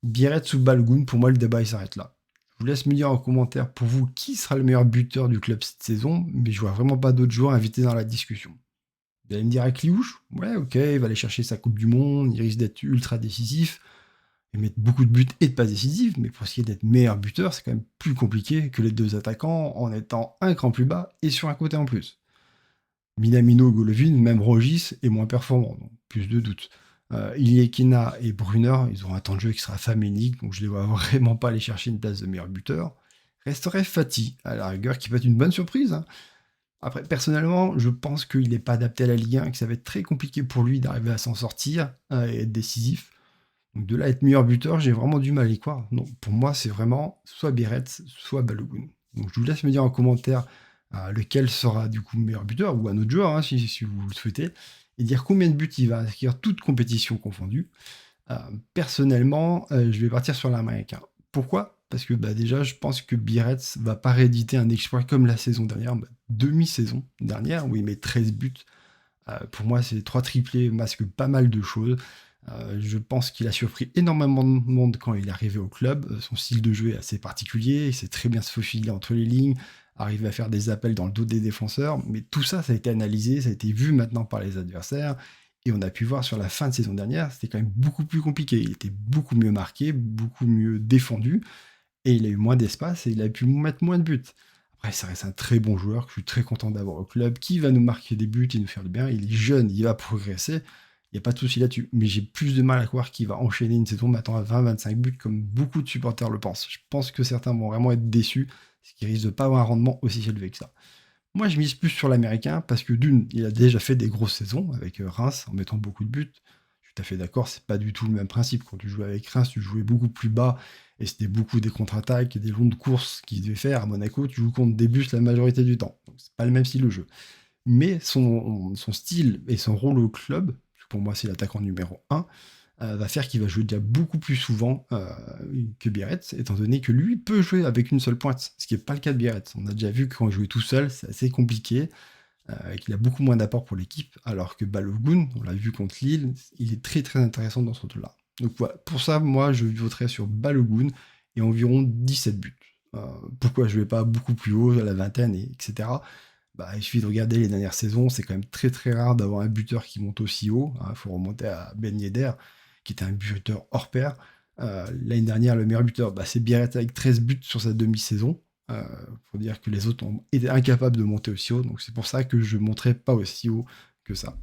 Biarritz ou Balogun, pour moi, le débat il s'arrête là. Je vous laisse me dire en commentaire pour vous qui sera le meilleur buteur du club cette saison, mais je vois vraiment pas d'autres joueurs invités dans la discussion. Vous allez me dire avec Liouche, ouais, ok, il va aller chercher sa Coupe du Monde, il risque d'être ultra décisif, et mettre beaucoup de buts et de passes décisives, mais pour essayer d'être meilleur buteur, c'est quand même plus compliqué que les deux attaquants en étant un cran plus bas et sur un côté en plus. Minamino, Golovin, même Rogis est moins performant, donc plus de doutes. Iliekina et Brunner, ils ont un temps de jeu qui sera famélique, donc je les vois vraiment pas aller chercher une place de meilleur buteur. Resterait Fati, à la rigueur, qui peut être une bonne surprise, hein. Après, personnellement, je pense qu'il n'est pas adapté à la Ligue 1 et que ça va être très compliqué pour lui d'arriver à s'en sortir et être décisif. Donc de là à être meilleur buteur, j'ai vraiment du mal à y croire. Donc pour moi, c'est vraiment soit Biretz, soit Balogun. Donc je vous laisse me dire en commentaire lequel sera du coup meilleur buteur, ou un autre joueur, hein, si vous le souhaitez, et dire combien de buts il va inscrire, toutes compétitions confondues. Euh, Personnellement, je vais partir sur l'américain. Pourquoi? Parce que bah, déjà, je pense que Biretz va pas rééditer un exploit comme la saison dernière, bah, demi-saison dernière, où il met 13 buts. Pour moi, ces trois triplés masquent pas mal de choses. Je pense qu'il a surpris énormément de monde quand il est arrivé au club. Son style de jeu est assez particulier, il sait très bien se faufiler entre les lignes, arriver à faire des appels dans le dos des défenseurs, mais tout ça, ça a été analysé, ça a été vu maintenant par les adversaires, et on a pu voir sur la fin de saison dernière, c'était quand même beaucoup plus compliqué. Il était beaucoup mieux marqué, beaucoup mieux défendu, et il a eu moins d'espace, et il a pu mettre moins de buts. Après, ça reste un très bon joueur que je suis très content d'avoir au club, qui va nous marquer des buts et nous faire du bien. Il est jeune, il va progresser. Il n'y a pas de souci là-dessus. Mais j'ai plus de mal à croire qu'il va enchaîner une saison maintenant à 20-25 buts, comme beaucoup de supporters le pensent. Je pense que certains vont vraiment être déçus, ce qui risque de pas avoir un rendement aussi élevé que ça. Moi, je mise plus sur l'américain parce que d'une, il a déjà fait des grosses saisons avec Reims en mettant beaucoup de buts. Je suis tout à fait d'accord, c'est pas du tout le même principe. Quand tu jouais avec Reims, tu jouais beaucoup plus bas et c'était beaucoup des contre-attaques et des longues courses qu'il devait faire. À Monaco, tu joues contre des bus la majorité du temps. Donc, c'est pas le même style de jeu. Mais son style et son rôle au club, pour moi, c'est l'attaquant numéro un, va faire qu'il va jouer déjà beaucoup plus souvent que Biarritz, étant donné que lui peut jouer avec une seule pointe, ce qui n'est pas le cas de Biarritz. On a déjà vu que quand il jouait tout seul, c'est assez compliqué, qu'il a beaucoup moins d'apport pour l'équipe, alors que Balogun, on l'a vu contre Lille, il est très très intéressant dans ce rôle-là. Donc voilà, pour ça, moi, je voterai sur Balogun et environ 17 buts. Euh, Pourquoi je ne vais pas beaucoup plus haut, à la vingtaine, etc. Bah, il suffit de regarder les dernières saisons, c'est quand même très très rare d'avoir un buteur qui monte aussi haut. Il faut remonter à Ben Yedder, qui était un buteur hors pair. L'année dernière, le meilleur buteur, bah, c'est Biarritz avec 13 buts sur sa demi-saison. Faut dire que les autres ont été incapables de monter aussi haut, donc c'est pour ça que je ne monterai pas aussi haut que ça.